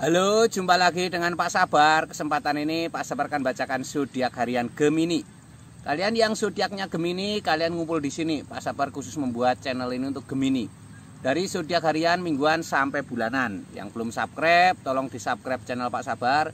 Halo, jumpa lagi dengan Pak Sabar. Kesempatan ini Pak Sabar akan bacakan zodiak harian Gemini. Kalian yang zodiaknya Gemini, kalian ngumpul di sini. Pak Sabar khusus membuat channel ini untuk Gemini. Dari zodiak harian, mingguan sampai bulanan. Yang belum subscribe, tolong di-subscribe channel Pak Sabar.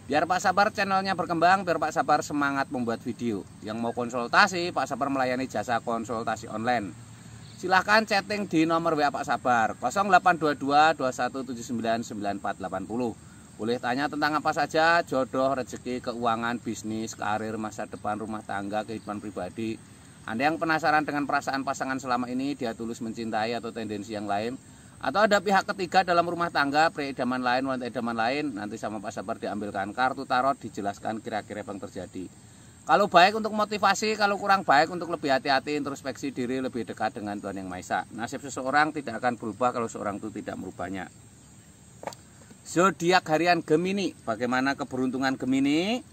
Biar Pak Sabar channelnya berkembang, biar Pak Sabar semangat membuat video. Yang mau konsultasi, Pak Sabar melayani jasa konsultasi online. Silahkan chatting di nomor WA Pak Sabar 0822 2179 9480. Boleh tanya tentang apa saja, jodoh, rezeki, keuangan, bisnis, karir, masa depan, rumah tangga, kehidupan pribadi. Anda yang penasaran dengan perasaan pasangan selama ini, dia tulus mencintai atau tendensi yang lain, atau ada pihak ketiga dalam rumah tangga, pria idaman lain, wanita idaman lain, nanti sama Pak Sabar diambilkan kartu tarot, dijelaskan kira-kira apa yang terjadi. Kalau baik untuk motivasi, kalau kurang baik untuk lebih hati-hati, introspeksi diri, lebih dekat dengan Tuhan Yang Maha Esa. Nasib seseorang tidak akan berubah kalau seorang itu tidak merubahnya. Zodiak harian Gemini, bagaimana keberuntungan Gemini?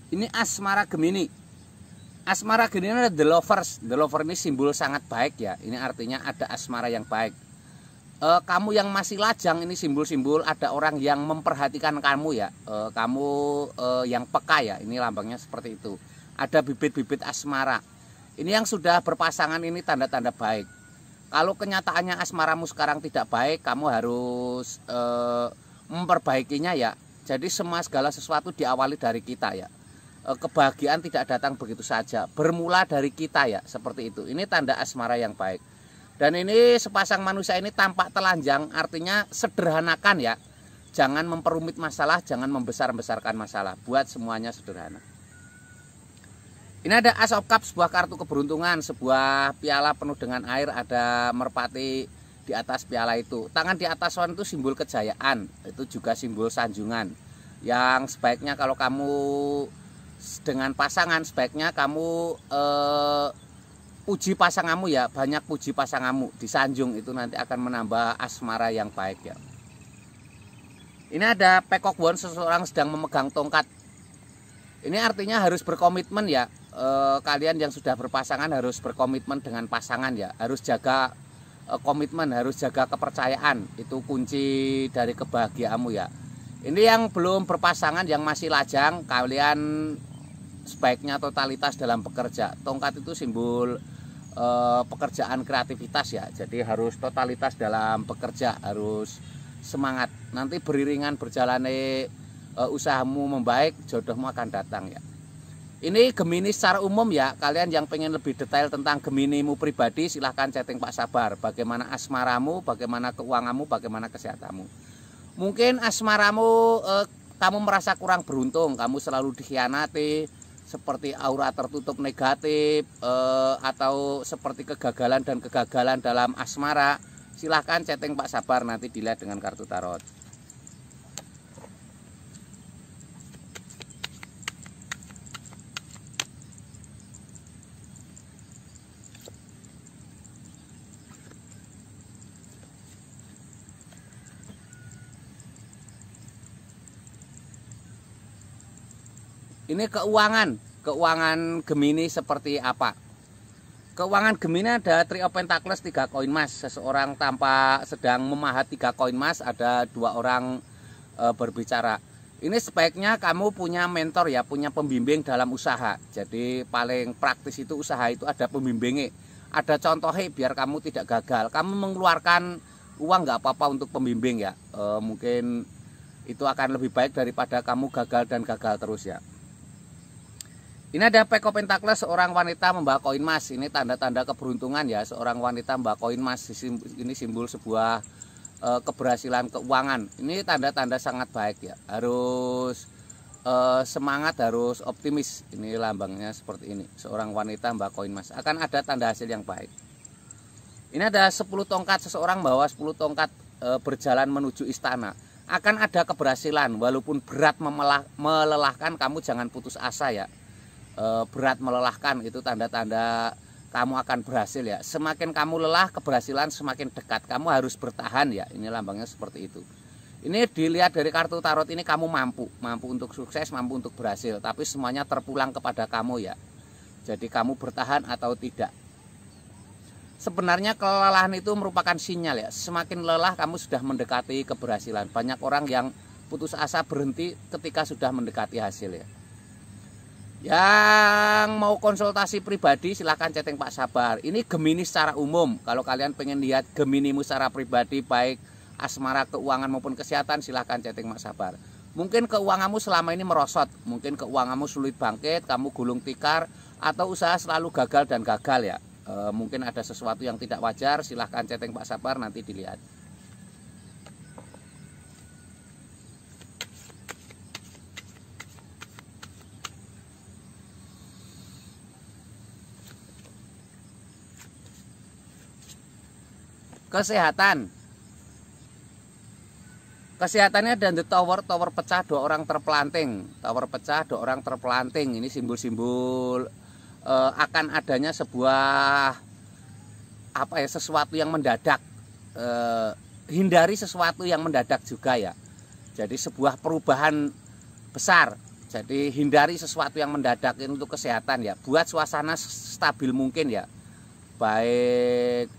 Ini asmara Gemini. Asmara Gemini adalah the lovers. The lover ini simbol sangat baik ya. Ini artinya ada asmara yang baik. Kamu yang masih lajang, ini simbol-simbol ada orang yang memperhatikan kamu ya. Kamu yang peka ya. Ini lambangnya seperti itu. Ada bibit-bibit asmara. Ini yang sudah berpasangan, ini tanda-tanda baik. Kalau kenyataannya asmaramu sekarang tidak baik, kamu harus memperbaikinya ya. Jadi segala sesuatu diawali dari kita ya. Kebahagiaan tidak datang begitu saja, bermula dari kita ya, seperti itu. Ini tanda asmara yang baik. Dan ini sepasang manusia ini tampak telanjang, artinya sederhanakan ya. Jangan memperumit masalah, jangan membesar-besarkan masalah. Buat semuanya sederhana. Ini ada Ace of Cups, sebuah kartu keberuntungan, sebuah piala penuh dengan air, ada merpati di atas piala itu. Tangan di atas itu simbol kejayaan, itu juga simbol sanjungan. Yang sebaiknya kalau kamu dengan pasangan, sebaiknya kamu puji pasanganmu ya, banyak puji pasanganmu, disanjung, itu nanti akan menambah asmara yang baik ya. Ini ada Peacock Wand, seseorang sedang memegang tongkat. Ini artinya harus berkomitmen ya. Kalian yang sudah berpasangan harus berkomitmen dengan pasangan ya, harus jaga komitmen, harus jaga kepercayaan, itu kunci dari kebahagiaanmu ya. Ini yang belum berpasangan, yang masih lajang, kalian sebaiknya totalitas dalam bekerja. Tongkat itu simbol pekerjaan kreativitas ya. Jadi harus totalitas dalam bekerja, harus semangat. Nanti beriringan berjalannya usahamu membaik, jodohmu akan datang ya. Ini Gemini secara umum ya. Kalian yang pengen lebih detail tentang Geminimu pribadi, silahkan chatting Pak Sabar. Bagaimana asmaramu, bagaimana keuanganmu, bagaimana kesehatanmu. Mungkin asmaramu kamu merasa kurang beruntung, kamu selalu dikhianati, seperti aura tertutup negatif, atau seperti kegagalan dan kegagalan dalam asmara. Silahkan chatting Pak Sabar, nanti dilihat dengan kartu tarot. Ini keuangan Gemini seperti apa? Keuangan Gemini ada Three of Pentacles, 3 koin emas. Seseorang tampak sedang memahat 3 koin emas, ada 2 orang berbicara. Ini sebaiknya kamu punya mentor ya, punya pembimbing dalam usaha. Jadi paling praktis itu usaha itu ada pembimbingnya, ada contohnya biar kamu tidak gagal. Kamu mengeluarkan uang nggak apa-apa untuk pembimbing ya. Mungkin itu akan lebih baik daripada kamu gagal dan gagal terus ya. Ini ada Peacock Pentacles, seorang wanita membawa koin emas. Ini tanda-tanda keberuntungan ya, seorang wanita membawa koin emas. Ini simbol sebuah keberhasilan keuangan. Ini tanda-tanda sangat baik ya. Harus semangat, harus optimis. Ini lambangnya seperti ini. Seorang wanita membawa koin emas, akan ada tanda hasil yang baik. Ini ada 10 tongkat, seseorang membawa 10 tongkat berjalan menuju istana. Akan ada keberhasilan, walaupun berat melelahkan, kamu jangan putus asa ya. Berat melelahkan, itu tanda-tanda kamu akan berhasil ya. Semakin kamu lelah, keberhasilan semakin dekat. Kamu harus bertahan ya. Ini lambangnya seperti itu. Ini dilihat dari kartu tarot ini, kamu mampu untuk sukses, mampu untuk berhasil. Tapi semuanya terpulang kepada kamu ya. Jadi kamu bertahan atau tidak. Sebenarnya kelelahan itu merupakan sinyal ya. Semakin lelah kamu sudah mendekati keberhasilan. Banyak orang yang putus asa, berhenti ketika sudah mendekati hasil ya. Yang mau konsultasi pribadi silahkan chatting Pak Sabar. Ini Gemini secara umum. Kalau kalian pengen lihat Geminimu secara pribadi, baik asmara, keuangan maupun kesehatan, silahkan chatting Pak Sabar. Mungkin keuanganmu selama ini merosot, mungkin keuanganmu sulit bangkit, kamu gulung tikar, atau usaha selalu gagal dan gagal ya. Mungkin ada sesuatu yang tidak wajar, silahkan chatting Pak Sabar, nanti dilihat. Kesehatan. Kesehatannya ada The Tower, tower pecah, 2 orang terpelanting. Tower pecah, 2 orang terpelanting. Ini simbol-simbol akan adanya sebuah sesuatu yang mendadak. Hindari sesuatu yang mendadak juga ya. Jadi sebuah perubahan besar. Jadi hindari sesuatu yang mendadak ini untuk kesehatan ya. Buat suasana stabil mungkin ya. Baik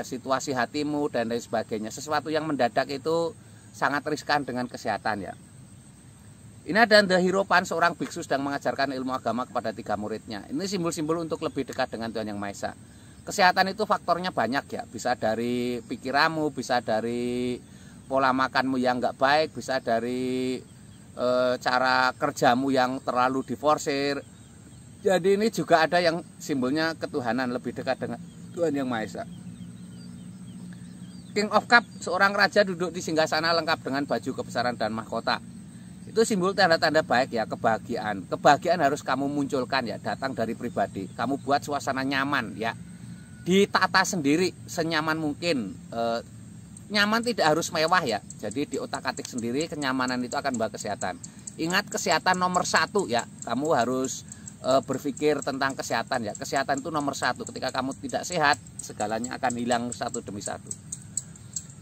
situasi hatimu dan lain sebagainya. Sesuatu yang mendadak itu sangat riskan dengan kesehatan ya. Ini ada The Hierophant, seorang biksu sedang mengajarkan ilmu agama kepada 3 muridnya. Ini simbol-simbol untuk lebih dekat dengan Tuhan Yang Maha Esa. Kesehatan itu faktornya banyak ya. Bisa dari pikiranmu, bisa dari pola makanmu yang nggak baik, bisa dari cara kerjamu yang terlalu diforsir. Jadi ini juga ada yang simbolnya ketuhanan, lebih dekat dengan Tuhan Yang Maha Esa. King of Cup, seorang raja duduk di singgasana lengkap dengan baju kebesaran dan mahkota. Itu simbol tanda-tanda baik ya, kebahagiaan. Kebahagiaan harus kamu munculkan ya, datang dari pribadi. Kamu buat suasana nyaman ya. Ditata sendiri senyaman mungkin. Nyaman tidak harus mewah ya. Jadi diotak-atik sendiri, kenyamanan itu akan membawa kesehatan. Ingat, kesehatan nomor 1 ya. Kamu harus berpikir tentang kesehatan ya. Kesehatan itu nomor 1. Ketika kamu tidak sehat, segalanya akan hilang satu demi satu.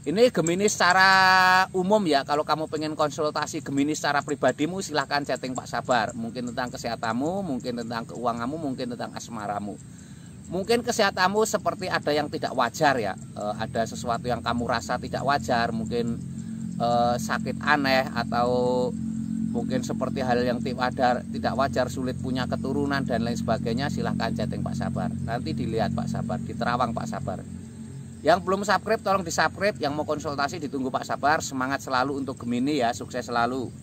Ini Gemini secara umum ya. Kalau kamu pengen konsultasi Gemini secara pribadimu, silahkan chatting Pak Sabar. Mungkin tentang kesehatanmu, mungkin tentang keuanganmu, mungkin tentang asmaramu. Mungkin kesehatanmu seperti ada yang tidak wajar ya. Ada sesuatu yang kamu rasa tidak wajar. Mungkin sakit aneh, atau mungkin seperti hal yang tidak wajar, sulit punya keturunan dan lain sebagainya. Silahkan chatting Pak Sabar. Nanti dilihat Pak Sabar, diterawang Pak Sabar. Yang belum subscribe tolong di subscribe. Yang mau konsultasi ditunggu Pak Sabar. Semangat selalu untuk Gemini ya, sukses selalu.